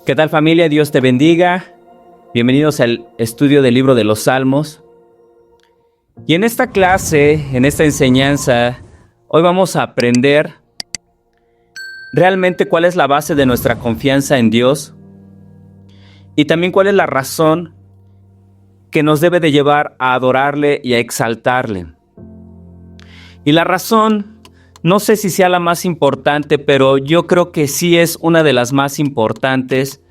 ¿Qué tal, familia? Dios te bendiga. Bienvenidos al estudio del libro de los Salmos. Y en esta clase, en esta enseñanza, hoy vamos a aprender realmente cuál es la base de nuestra confianza en Dios y también cuál es la razón que nos debe de llevar a adorarle y a exaltarle. Y la razón, no sé si sea la más importante, pero yo creo que sí es una de las más importantes,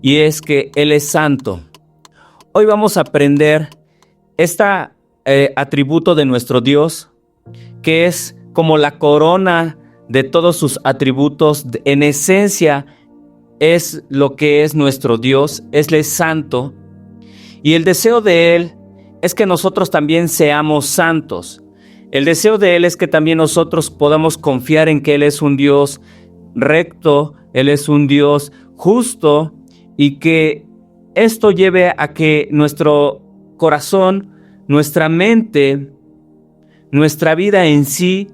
y es que Él es santo. Hoy vamos a aprender este atributo de nuestro Dios, que es como la corona de todos sus atributos. En esencia es lo que es nuestro Dios. Él es santo, y el deseo de Él es que nosotros también seamos santos. El deseo de Él es que también nosotros podamos confiar en que Él es un Dios recto, Él es un Dios justo, y que esto lleve a que nuestro corazón, nuestra mente, nuestra vida en sí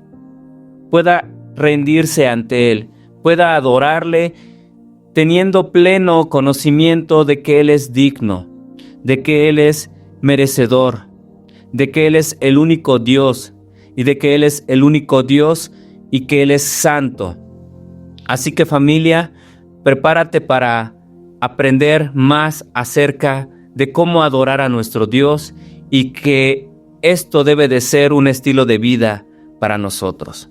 pueda rendirse ante Él, pueda adorarle, teniendo pleno conocimiento de que Él es digno, de que Él es merecedor, de que Él es el único Dios, y de que Él es el único Dios y que Él es santo. Así que, familia, prepárate para aprender más acerca de cómo adorar a nuestro Dios, y que esto debe de ser un estilo de vida para nosotros.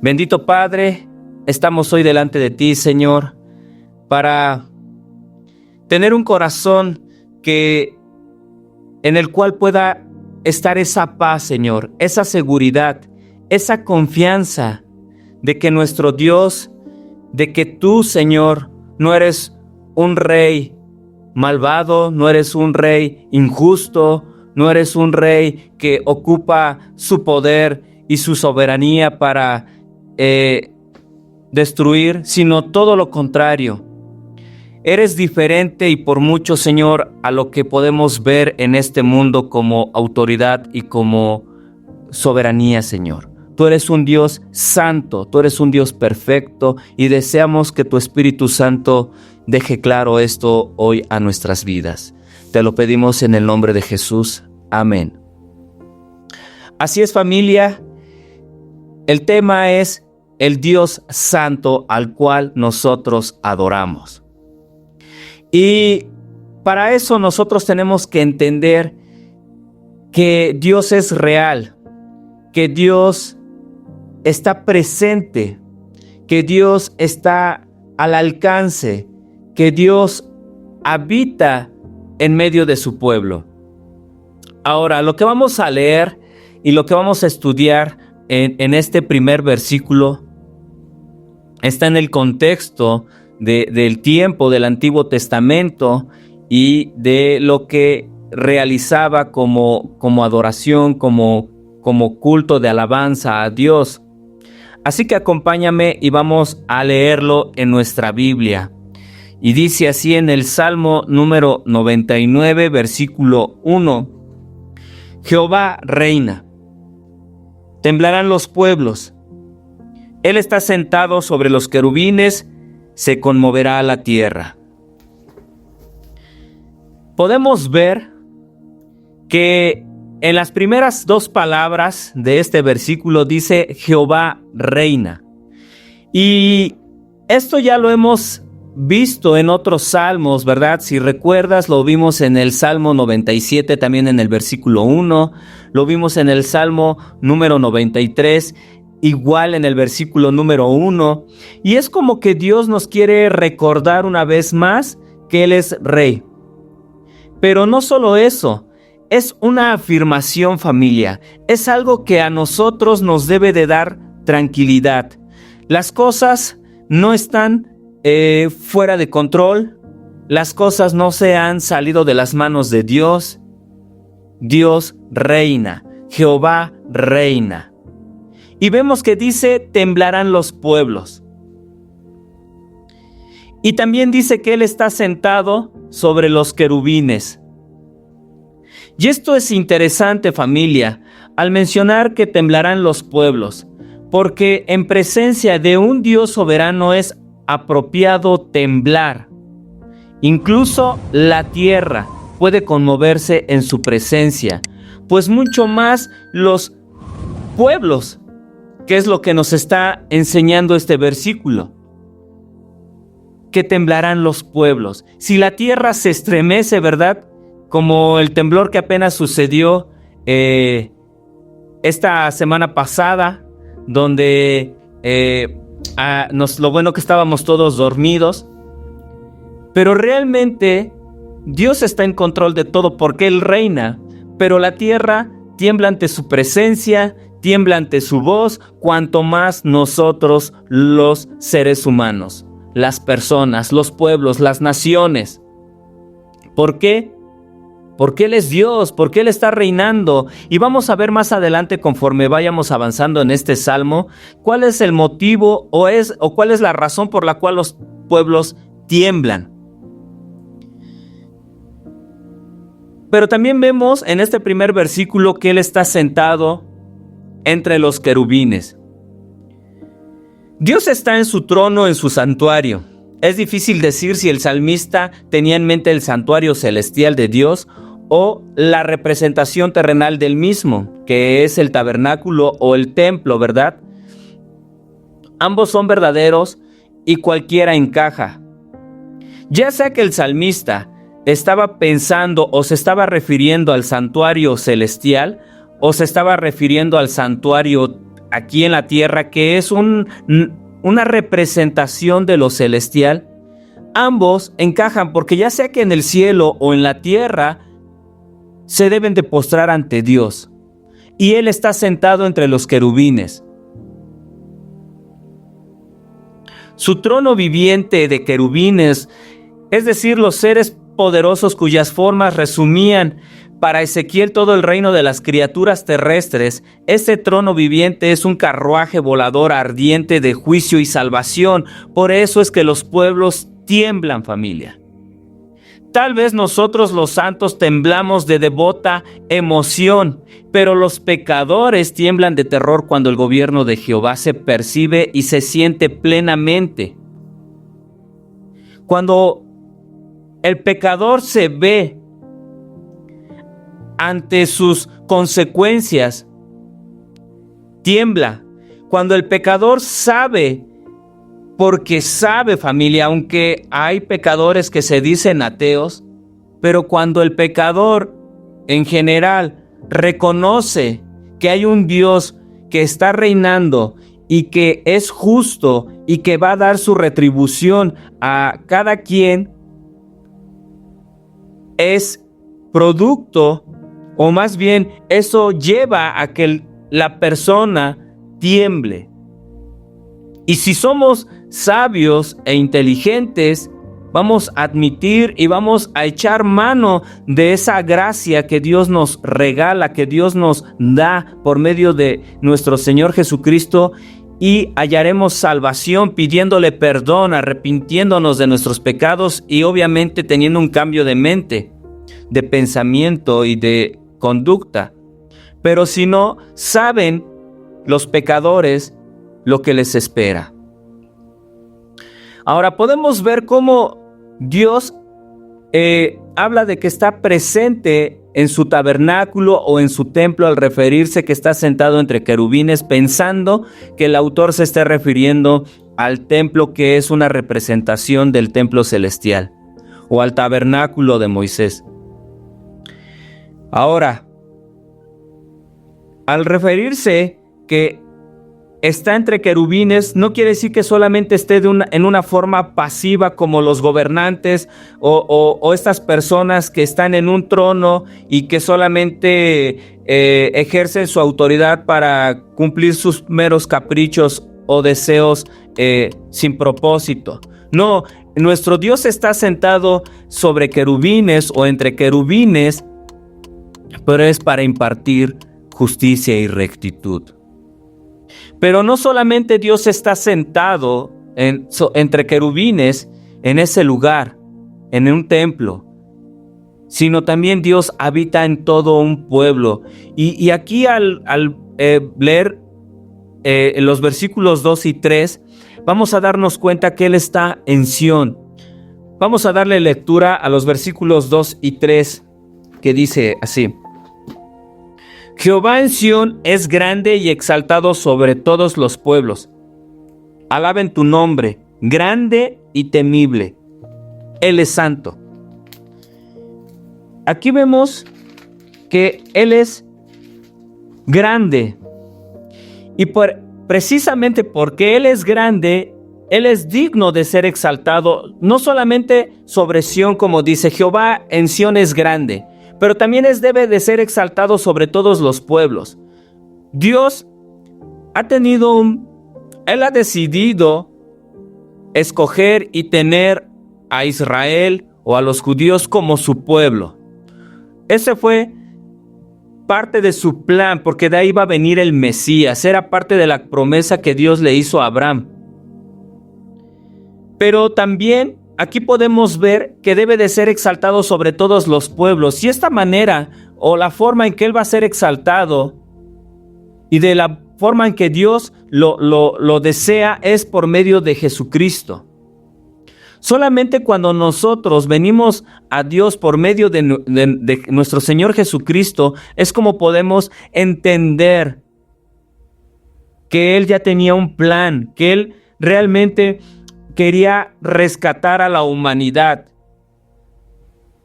Bendito Padre, estamos hoy delante de ti, Señor, para tener un corazón en el cual pueda estar esa paz, Señor, esa seguridad, esa confianza de que nuestro Dios, de que tú, Señor, no eres un rey malvado, no eres un rey injusto, no eres un rey que ocupa su poder y su soberanía para destruir, sino todo lo contrario. Eres diferente y por mucho, Señor, a lo que podemos ver en este mundo como autoridad y como soberanía, Señor. Tú eres un Dios santo, tú eres un Dios perfecto, y deseamos que tu Espíritu Santo deje claro esto hoy a nuestras vidas. Te lo pedimos en el nombre de Jesús. Amén. Así es, familia. El tema es el Dios santo al cual nosotros adoramos. Y para eso nosotros tenemos que entender que Dios es real, que Dios está presente, que Dios está al alcance, que Dios habita en medio de su pueblo. Ahora, lo que vamos a leer y lo que vamos a estudiar en este primer versículo está en el contexto del tiempo del Antiguo Testamento y de lo que realizaba como adoración, como culto de alabanza a Dios. Así que acompáñame y vamos a leerlo en nuestra Biblia. Y dice así en el Salmo número 99, versículo 1: Jehová reina, temblarán los pueblos. Él está sentado sobre los querubines, se conmoverá la tierra. Podemos ver que en las primeras dos palabras de este versículo dice Jehová reina. Y esto ya lo hemos visto en otros salmos, ¿verdad? Si recuerdas, lo vimos en el Salmo 97, también en el versículo 1. Lo vimos en el Salmo número 93, igual en el versículo número 1. Y es como que Dios nos quiere recordar una vez más que Él es rey. Pero no solo eso, es una afirmación, familia. Es algo que a nosotros nos debe de dar tranquilidad. Las cosas no están fuera de control. Las cosas no se han salido de las manos de Dios. Dios reina. Jehová reina. Y vemos que dice, temblarán los pueblos. Y también dice que Él está sentado sobre los querubines. Y esto es interesante, familia, al mencionar que temblarán los pueblos, porque en presencia de un Dios soberano es apropiado temblar. Incluso la tierra puede conmoverse en su presencia, pues mucho más los pueblos, que es lo que nos está enseñando este versículo. Que temblarán los pueblos. Si la tierra se estremece, ¿verdad? Como el temblor que apenas sucedió esta semana pasada, donde lo bueno que estábamos todos dormidos, pero realmente Dios está en control de todo porque Él reina, pero la tierra tiembla ante su presencia, tiembla ante su voz, cuanto más nosotros los seres humanos, las personas, los pueblos, las naciones. ¿Por qué? Porque Él es Dios, porque Él está reinando. Y vamos a ver más adelante, conforme vayamos avanzando en este salmo, cuál es el motivo o cuál es la razón por la cual los pueblos tiemblan. Pero también vemos en este primer versículo que Él está sentado entre los querubines. Dios está en su trono, en su santuario. Es difícil decir si el salmista tenía en mente el santuario celestial de Dios o la representación terrenal del mismo, que es el tabernáculo o el templo, ¿verdad? Ambos son verdaderos y cualquiera encaja. Ya sea que el salmista estaba pensando o se estaba refiriendo al santuario celestial o se estaba refiriendo al santuario aquí en la tierra, que es una representación de lo celestial, ambos encajan porque ya sea que en el cielo o en la tierra se deben de postrar ante Dios y Él está sentado entre los querubines. Su trono viviente de querubines, es decir, los seres poderosos cuyas formas resumían para Ezequiel todo el reino de las criaturas terrestres, este trono viviente es un carruaje volador ardiente de juicio y salvación. Por eso es que los pueblos tiemblan, familia. Tal vez nosotros los santos temblamos de devota emoción, pero los pecadores tiemblan de terror cuando el gobierno de Jehová se percibe y se siente plenamente. Cuando el pecador se ve ante sus consecuencias, tiembla. Cuando el pecador sabe, porque sabe, familia, aunque hay pecadores que se dicen ateos, pero cuando el pecador en general reconoce que hay un Dios que está reinando y que es justo y que va a dar su retribución a cada quien, es producto, o más bien eso lleva a que la persona tiemble. Y si somos sabios e inteligentes, vamos a admitir y vamos a echar mano de esa gracia que Dios nos regala, que Dios nos da por medio de nuestro Señor Jesucristo, y hallaremos salvación pidiéndole perdón, arrepintiéndonos de nuestros pecados y obviamente teniendo un cambio de mente, de pensamiento y de conducta. Pero si no, saben los pecadores lo que les espera. Ahora podemos ver cómo Dios habla de que está presente en su tabernáculo o en su templo al referirse que está sentado entre querubines, pensando que el autor se esté refiriendo al templo, que es una representación del templo celestial o al tabernáculo de Moisés. Ahora, al referirse que está entre querubines, no quiere decir que solamente esté en una forma pasiva como los gobernantes o estas personas que están en un trono y que solamente ejercen su autoridad para cumplir sus meros caprichos o deseos sin propósito. No, nuestro Dios está sentado sobre querubines o entre querubines, pero es para impartir justicia y rectitud. Pero no solamente Dios está sentado entre querubines en ese lugar, en un templo, sino también Dios habita en todo un pueblo. Y aquí al leer los versículos 2 y 3, vamos a darnos cuenta que Él está en Sión. vamos a darle lectura a los versículos 2 y 3, que dice así: Jehová en Sión es grande y exaltado sobre todos los pueblos. Alaben tu nombre, grande y temible. Él es santo. Aquí vemos que Él es grande. Y precisamente porque Él es grande, Él es digno de ser exaltado, no solamente sobre Sión, como dice, Jehová en Sión es grande, pero también debe de ser exaltado sobre todos los pueblos. Dios Él ha decidido escoger y tener a Israel o a los judíos como su pueblo. Ese fue parte de su plan, porque de ahí va a venir el Mesías. Era parte de la promesa que Dios le hizo a Abraham. Pero también aquí podemos ver que debe de ser exaltado sobre todos los pueblos. Y esta manera, o la forma en que Él va a ser exaltado, y de la forma en que Dios lo desea, es por medio de Jesucristo. Solamente cuando nosotros venimos a Dios por medio de nuestro Señor Jesucristo, es como podemos entender que Él ya tenía un plan, que Él realmente quería rescatar a la humanidad.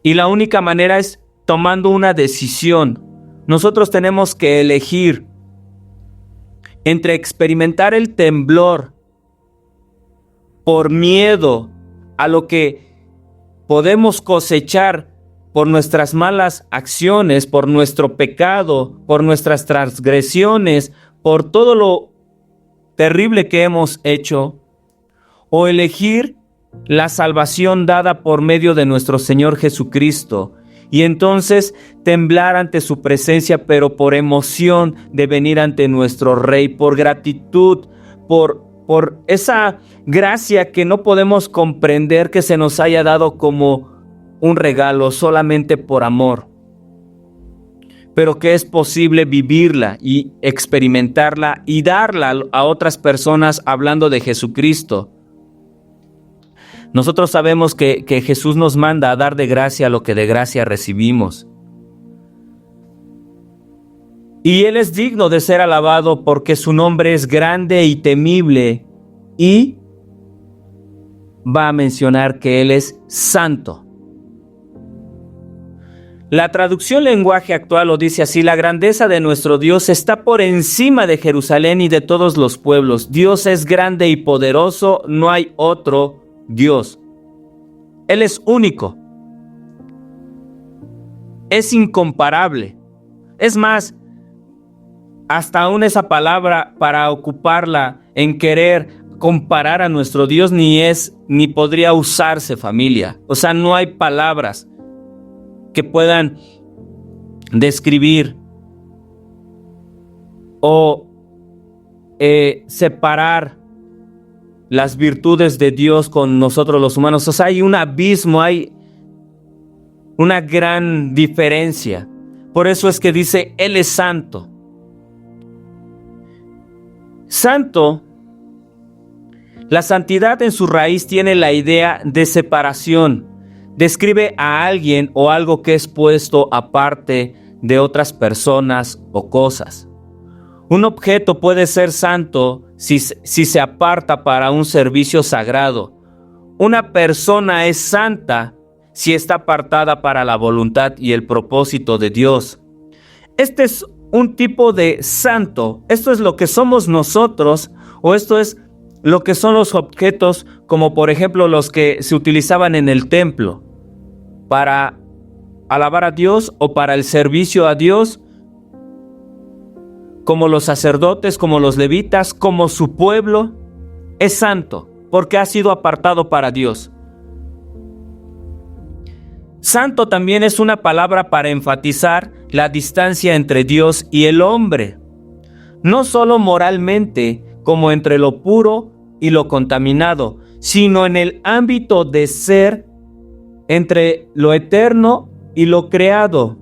Y la única manera es tomando una decisión. Nosotros tenemos que elegir entre experimentar el temblor por miedo a lo que podemos cosechar por nuestras malas acciones, por nuestro pecado, por nuestras transgresiones, por todo lo terrible que hemos hecho, o elegir la salvación dada por medio de nuestro Señor Jesucristo, y entonces temblar ante su presencia, pero por emoción de venir ante nuestro Rey, por gratitud, por esa gracia que no podemos comprender que se nos haya dado como un regalo, solamente por amor, pero que es posible vivirla y experimentarla y darla a otras personas hablando de Jesucristo. Nosotros sabemos que Jesús nos manda a dar de gracia lo que de gracia recibimos. Y Él es digno de ser alabado porque su nombre es grande y temible, y va a mencionar que Él es santo. La traducción lenguaje actual lo dice así: la grandeza de nuestro Dios está por encima de Jerusalén y de todos los pueblos. Dios es grande y poderoso, no hay otro Dios. Él es único. Es incomparable. Es más, hasta aún esa palabra para ocuparla en querer comparar a nuestro Dios ni podría usarse, familia. O sea, no hay palabras que puedan describir o separar las virtudes de Dios con nosotros los humanos. O sea, hay un abismo, hay una gran diferencia. Por eso es que dice, Él es santo. Santo, la santidad en su raíz tiene la idea de separación. Describe a alguien o algo que es puesto aparte de otras personas o cosas. Un objeto puede ser santo si se aparta para un servicio sagrado. Una persona es santa si está apartada para la voluntad y el propósito de Dios. Este es un tipo de santo. Esto es lo que somos nosotros, o esto es lo que son los objetos, como por ejemplo los que se utilizaban en el templo para alabar a Dios o para el servicio a Dios, como los sacerdotes, como los levitas, como su pueblo. Es santo porque ha sido apartado para Dios. Santo también es una palabra para enfatizar la distancia entre Dios y el hombre, no solo moralmente, como entre lo puro y lo contaminado, sino en el ámbito de ser entre lo eterno y lo creado.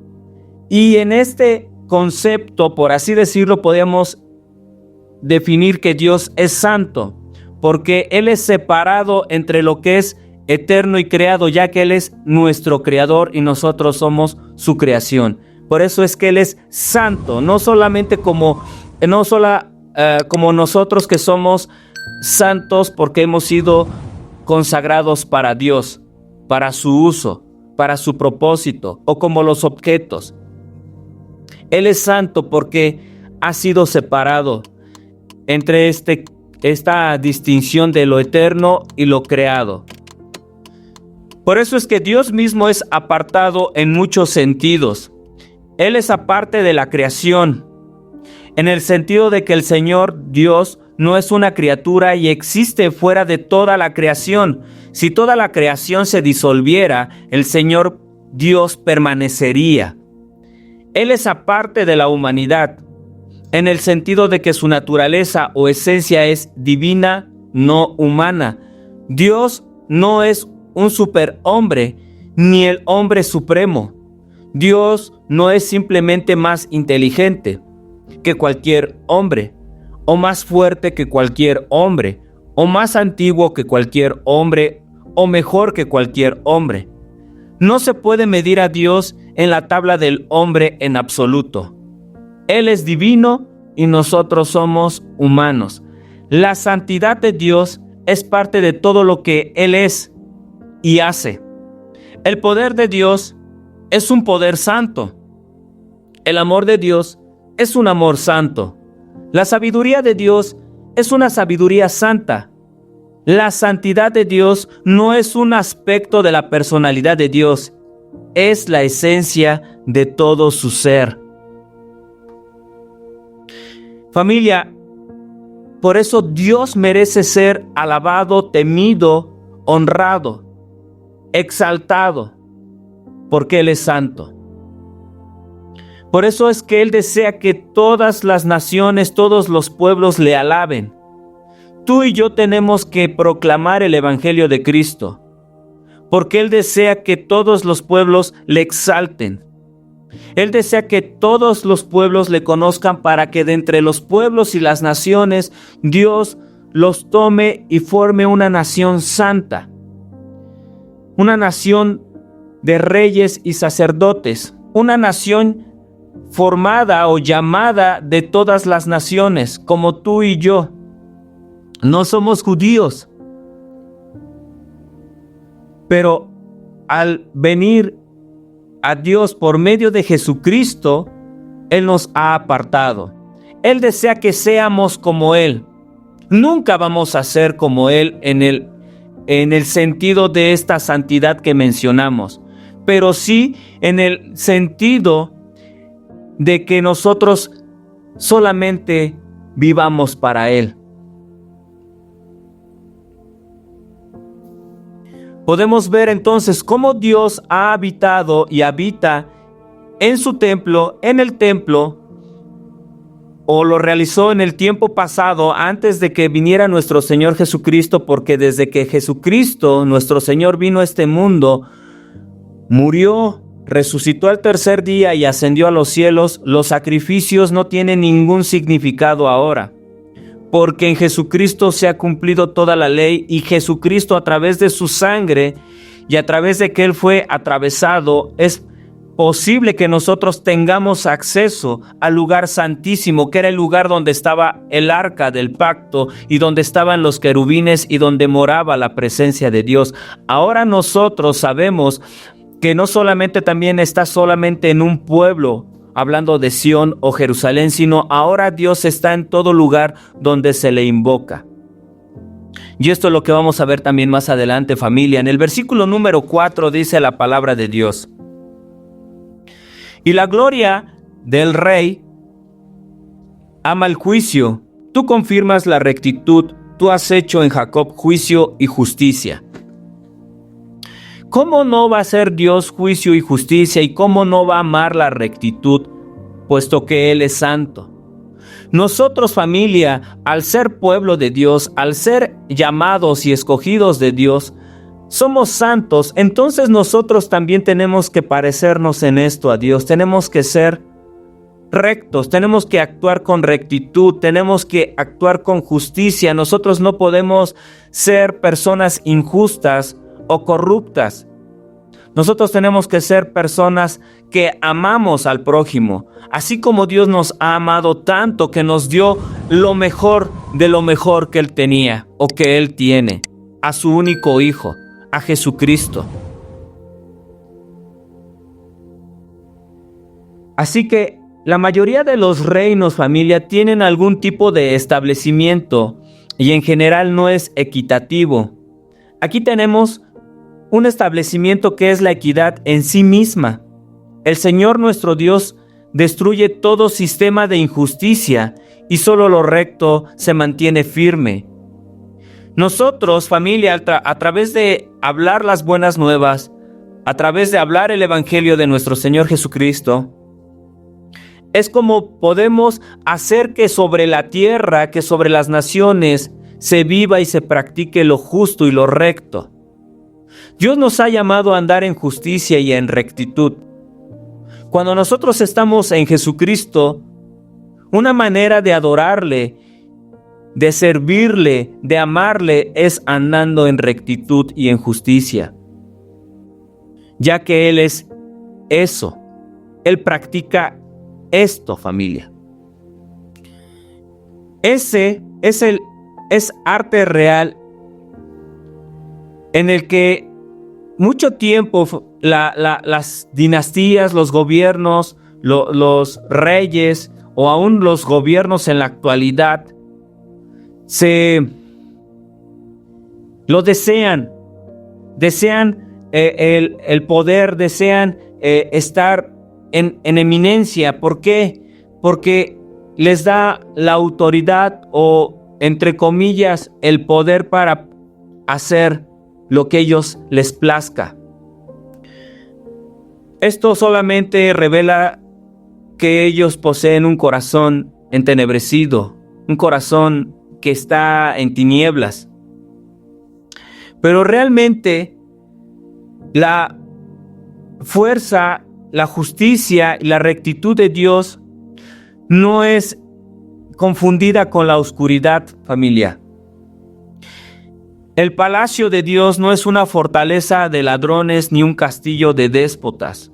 Y en este concepto, por así decirlo, podemos definir que Dios es santo, porque Él es separado entre lo que es eterno y creado, ya que Él es nuestro creador y nosotros somos su creación. Por eso es que Él es santo, no solamente como nosotros que somos santos porque hemos sido consagrados para Dios, para su uso, para su propósito, o como los objetos. Él es santo porque ha sido separado entre esta distinción de lo eterno y lo creado. Por eso es que Dios mismo es apartado en muchos sentidos. Él es aparte de la creación, en el sentido de que el Señor Dios no es una criatura y existe fuera de toda la creación. Si toda la creación se disolviera, el Señor Dios permanecería. Él es aparte de la humanidad, en el sentido de que su naturaleza o esencia es divina, no humana. Dios no es un superhombre, ni el hombre supremo. Dios no es simplemente más inteligente que cualquier hombre, o más fuerte que cualquier hombre, o más antiguo que cualquier hombre, o mejor que cualquier hombre. No se puede medir a Dios en la tabla del hombre en absoluto. Él es divino y nosotros somos humanos. La santidad de Dios es parte de todo lo que Él es y hace. El poder de Dios es un poder santo. El amor de Dios es un amor santo. La sabiduría de Dios es una sabiduría santa. La santidad de Dios no es un aspecto de la personalidad de Dios, es la esencia de todo su ser. Familia, por eso Dios merece ser alabado, temido, honrado, exaltado, porque Él es santo. Por eso es que Él desea que todas las naciones, todos los pueblos le alaben. Tú y yo tenemos que proclamar el Evangelio de Cristo, porque Él desea que todos los pueblos le exalten. Él desea que todos los pueblos le conozcan para que de entre los pueblos y las naciones Dios los tome y forme una nación santa, una nación de reyes y sacerdotes, una nación formada o llamada de todas las naciones, como tú y yo. No somos judíos, pero al venir a Dios por medio de Jesucristo, Él nos ha apartado. Él desea que seamos como Él. Nunca vamos a ser como Él en el sentido de esta santidad que mencionamos, pero sí en el sentido de que nosotros solamente vivamos para Él. Podemos ver entonces cómo Dios ha habitado y habita en su templo, en el templo, o lo realizó en el tiempo pasado antes de que viniera nuestro Señor Jesucristo, porque desde que Jesucristo, nuestro Señor, vino a este mundo, murió, resucitó al tercer día y ascendió a los cielos, los sacrificios no tienen ningún significado ahora. Porque en Jesucristo se ha cumplido toda la ley y Jesucristo a través de su sangre y a través de que Él fue atravesado, es posible que nosotros tengamos acceso al lugar santísimo, que era el lugar donde estaba el arca del pacto y donde estaban los querubines y donde moraba la presencia de Dios. Ahora nosotros sabemos que no solamente también está solamente en un pueblo, hablando de Sión o Jerusalén, sino ahora Dios está en todo lugar donde se le invoca. Y esto es lo que vamos a ver también más adelante, familia. En el versículo número 4 dice la palabra de Dios: y la gloria del Rey ama el juicio, tú confirmas la rectitud, tú has hecho en Jacob juicio y justicia. ¿Cómo no va a ser Dios juicio y justicia y cómo no va a amar la rectitud, puesto que Él es santo? Nosotros, familia, al ser pueblo de Dios, al ser llamados y escogidos de Dios, somos santos. Entonces nosotros también tenemos que parecernos en esto a Dios. Tenemos que ser rectos, tenemos que actuar con rectitud, tenemos que actuar con justicia. Nosotros no podemos ser personas injustas o corruptas. Nosotros tenemos que ser personas que amamos al prójimo, así como Dios nos ha amado tanto que nos dio lo mejor de lo mejor que Él tenía o que Él tiene, a su único Hijo, a Jesucristo. Así que la mayoría de los reinos, familia, tienen algún tipo de establecimiento y en general no es equitativo. Aquí tenemos un establecimiento que es la equidad en sí misma. El Señor nuestro Dios destruye todo sistema de injusticia y solo lo recto se mantiene firme. Nosotros, familia, a través de hablar las buenas nuevas, a través de hablar el Evangelio de nuestro Señor Jesucristo, es como podemos hacer que sobre la tierra, que sobre las naciones, se viva y se practique lo justo y lo recto. Dios nos ha llamado a andar en justicia y en rectitud. Cuando nosotros estamos en Jesucristo, una manera de adorarle, de servirle, de amarle, es andando en rectitud y en justicia. Ya que Él es eso. Él practica esto, familia. Ese es arte real en el que mucho tiempo las dinastías, los gobiernos, los reyes o aún los gobiernos en la actualidad lo desean el poder, desean estar en eminencia. ¿Por qué? Porque les da la autoridad o, entre comillas, el poder para hacer lo que ellos les plazca. Esto solamente revela que ellos poseen un corazón entenebrecido, un corazón que está en tinieblas. Pero realmente la fuerza, la justicia y la rectitud de Dios no es confundida con la oscuridad, familia. El palacio de Dios no es una fortaleza de ladrones ni un castillo de déspotas.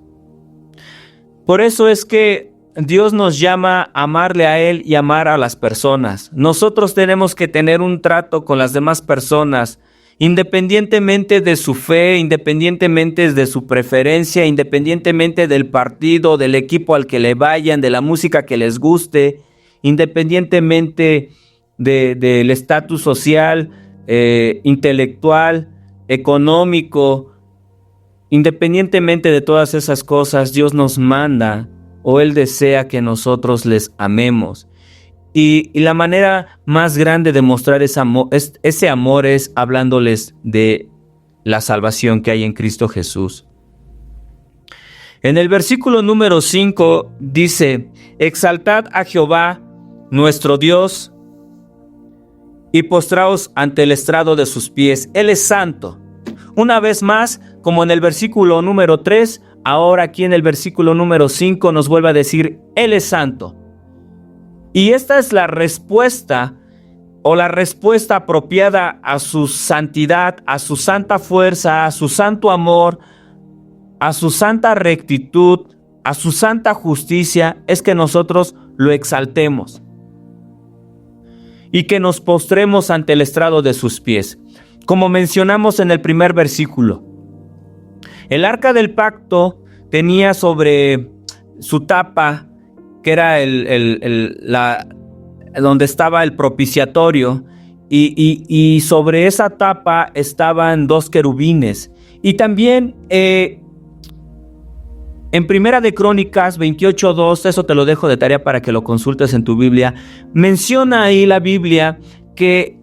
Por eso es que Dios nos llama a amarle a Él y amar a las personas. Nosotros tenemos que tener un trato con las demás personas, independientemente de su fe, independientemente de su preferencia, independientemente del partido, del equipo al que le vayan, de la música que les guste, independientemente del estatus social, intelectual, económico. Independientemente de todas esas cosas, Dios nos manda o Él desea que nosotros les amemos. Y la manera más grande de mostrar ese amor es hablándoles de la salvación que hay en Cristo Jesús. En el versículo número 5 dice: exaltad a Jehová, nuestro Dios, y postraos ante el estrado de sus pies. Él es santo. Una vez más, como en el versículo número 3, ahora aquí en el versículo número 5 nos vuelve a decir: Él es santo. Y esta es la respuesta o la respuesta apropiada a su santidad, a su santa fuerza, a su santo amor, a su santa rectitud, a su santa justicia, es que nosotros lo exaltemos y que nos postremos ante el estrado de sus pies. Como mencionamos en el primer versículo, el arca del pacto tenía sobre su tapa, que era donde estaba el propiciatorio, y sobre esa tapa estaban 2 querubines. Y también en Primera de Crónicas 28:2, eso te lo dejo de tarea para que lo consultes en tu Biblia, menciona ahí la Biblia que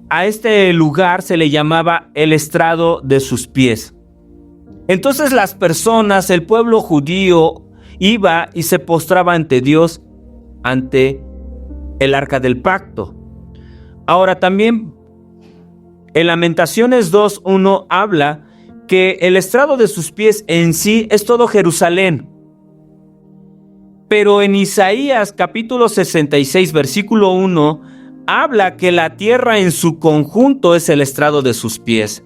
a este lugar se le llamaba el estrado de sus pies. Entonces las personas, el pueblo judío, iba y se postraba ante Dios, ante el arca del pacto. Ahora también en Lamentaciones 2:1 habla que el estrado de sus pies en sí es todo Jerusalén. Pero en Isaías capítulo 66 versículo 1 habla que la tierra en su conjunto es el estrado de sus pies.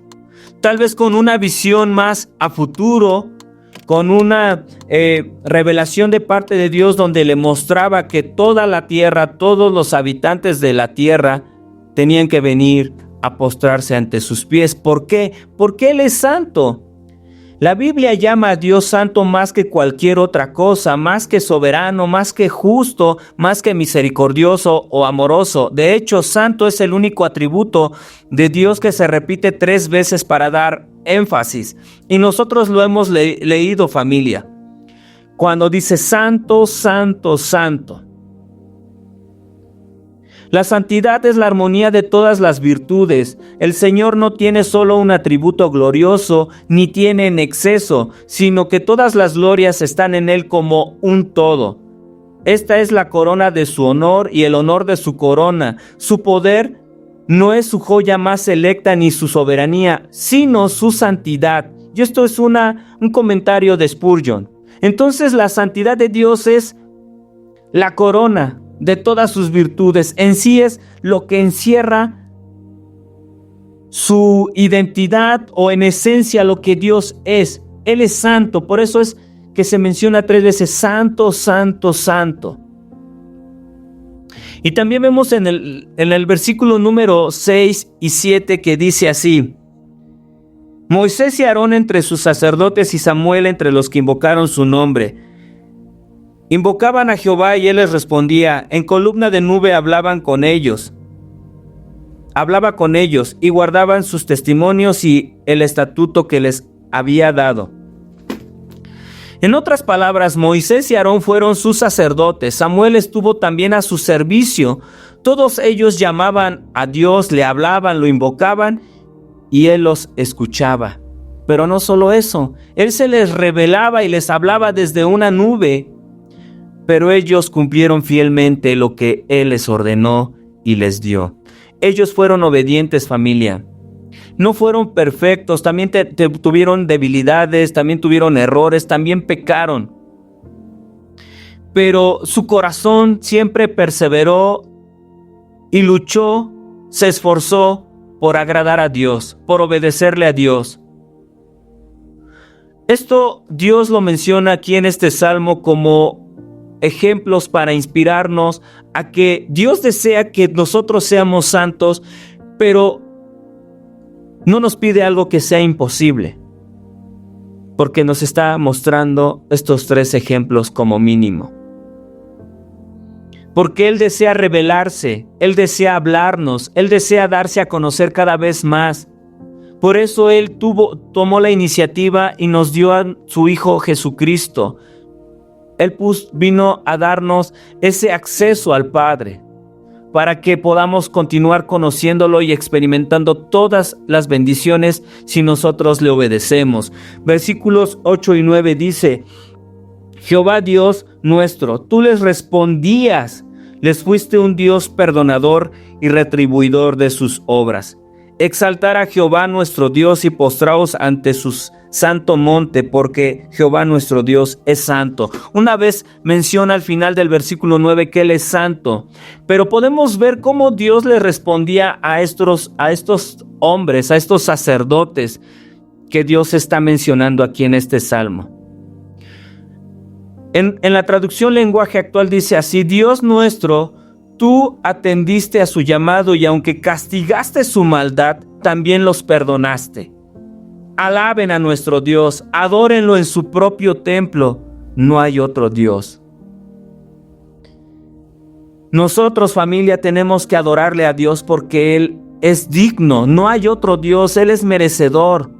tal vez con una visión más a futuro, con una revelación de parte de Dios donde le mostraba que toda la tierra, todos los habitantes de la tierra tenían que venir a postrarse ante sus pies. ¿Por qué? Porque Él es santo. La Biblia llama a Dios santo más que cualquier otra cosa, más que soberano, más que justo, más que misericordioso o amoroso. De hecho, santo es el único atributo de Dios que se repite 3 veces para dar énfasis. Y nosotros lo hemos leído, familia. Cuando dice santo, santo, santo. La santidad es la armonía de todas las virtudes. El Señor no tiene solo un atributo glorioso, ni tiene en exceso, sino que todas las glorias están en Él como un todo. Esta es la corona de su honor y el honor de su corona. Su poder no es su joya más selecta ni su soberanía, sino su santidad. Y esto es un comentario de Spurgeon. Entonces la santidad de Dios es la corona de todas sus virtudes. En sí es lo que encierra su identidad o en esencia lo que Dios es. Él es santo, por eso es que se menciona 3 veces santo, santo, santo. Y también vemos en el versículo número 6 y 7 que dice así: Moisés y Aarón entre sus sacerdotes y Samuel entre los que invocaron su nombre. Invocaban a Jehová y Él les respondía. En columna de nube hablaba con ellos y guardaban sus testimonios y el estatuto que les había dado. En otras palabras, Moisés y Aarón fueron sus sacerdotes. Samuel estuvo también a su servicio. Todos ellos llamaban a Dios, le hablaban, lo invocaban y Él los escuchaba. Pero no solo eso, Él se les revelaba y les hablaba desde una nube. Pero ellos cumplieron fielmente lo que Él les ordenó y les dio. Ellos fueron obedientes, familia. No fueron perfectos, también tuvieron debilidades, también tuvieron errores, también pecaron. Pero su corazón siempre perseveró y luchó, se esforzó por agradar a Dios, por obedecerle a Dios. Esto Dios lo menciona aquí en este salmo como ejemplos para inspirarnos a que Dios desea que nosotros seamos santos, pero no nos pide algo que sea imposible, porque nos está mostrando estos 3 ejemplos como mínimo. Porque Él desea revelarse, Él desea hablarnos, Él desea darse a conocer cada vez más. Por eso Él tomó la iniciativa y nos dio a su Hijo Jesucristo. Él vino a darnos ese acceso al Padre para que podamos continuar conociéndolo y experimentando todas las bendiciones si nosotros le obedecemos. Versículos 8 y 9 dice: Jehová Dios nuestro, tú les respondías, les fuiste un Dios perdonador y retribuidor de sus obras. Exaltar a Jehová nuestro Dios y postraos ante sus santo monte, porque Jehová nuestro Dios es santo. Una vez menciona al final del versículo 9 que Él es santo, pero podemos ver cómo Dios le respondía a estos hombres, a estos sacerdotes que Dios está mencionando aquí en este salmo. En la traducción lenguaje actual dice así: Dios nuestro, tú atendiste a su llamado y aunque castigaste su maldad, también los perdonaste. Alaben a nuestro Dios, adórenlo en su propio templo, no hay otro Dios. Nosotros, familia, tenemos que adorarle a Dios porque Él es digno, no hay otro Dios, Él es merecedor.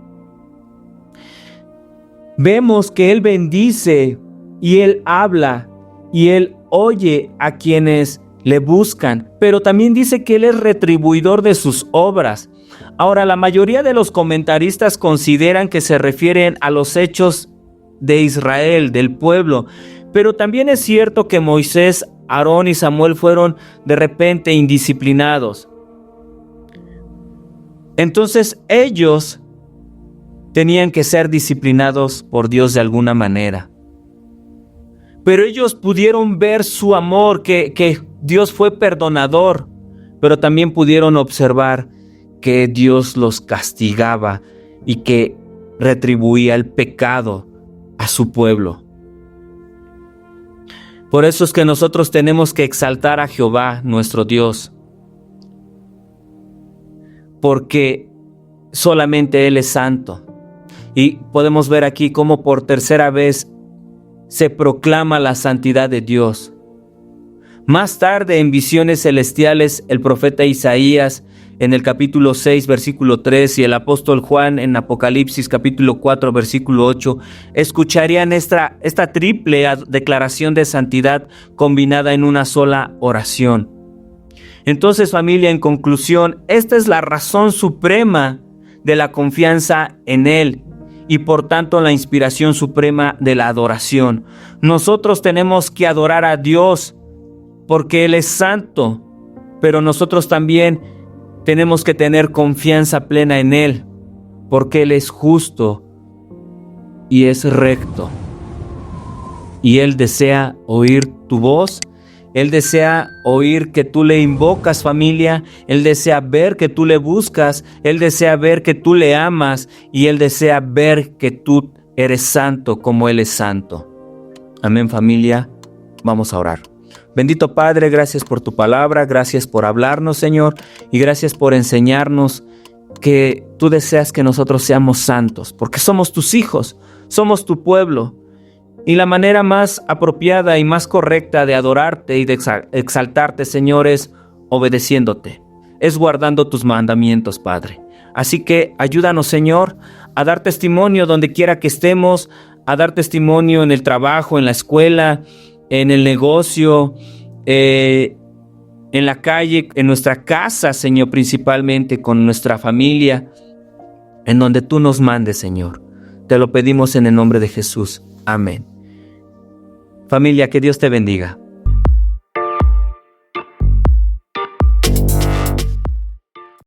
Vemos que Él bendice y Él habla y Él oye a quienes le buscan, pero también dice que Él es retribuidor de sus obras. Ahora, la mayoría de los comentaristas consideran que se refieren a los hechos de Israel, del pueblo, pero también es cierto que Moisés, Aarón y Samuel fueron de repente indisciplinados. Entonces ellos tenían que ser disciplinados por Dios de alguna manera. Pero ellos pudieron ver su amor, que Dios fue perdonador, pero también pudieron observar que Dios los castigaba y que retribuía el pecado a su pueblo. Por eso es que nosotros tenemos que exaltar a Jehová, nuestro Dios, porque solamente Él es santo. Y podemos ver aquí cómo por tercera vez se proclama la santidad de Dios. Más tarde, en visiones celestiales, el profeta Isaías en el capítulo 6, versículo 3, y el apóstol Juan en Apocalipsis capítulo 4, versículo 8, escucharían esta triple declaración de santidad combinada en una sola oración. Entonces, familia, en conclusión, esta es la razón suprema de la confianza en Él y por tanto la inspiración suprema de la adoración. Nosotros tenemos que adorar a Dios porque Él es santo, pero nosotros también tenemos que tener confianza plena en Él, porque Él es justo y es recto. Y Él desea oír tu voz, Él desea oír que tú le invocas, familia, Él desea ver que tú le buscas, Él desea ver que tú le amas y Él desea ver que tú eres santo como Él es santo. Amén, familia, vamos a orar. Bendito Padre, gracias por tu palabra, gracias por hablarnos, Señor, y gracias por enseñarnos que tú deseas que nosotros seamos santos, porque somos tus hijos, somos tu pueblo, y la manera más apropiada y más correcta de adorarte y de exaltarte, Señor, es obedeciéndote, es guardando tus mandamientos, Padre. Así que ayúdanos, Señor, a dar testimonio donde quiera que estemos, a dar testimonio en el trabajo, en la escuela, en el negocio, en la calle, en nuestra casa, Señor, principalmente con nuestra familia, en donde tú nos mandes, Señor. Te lo pedimos en el nombre de Jesús. Amén. Familia, que Dios te bendiga.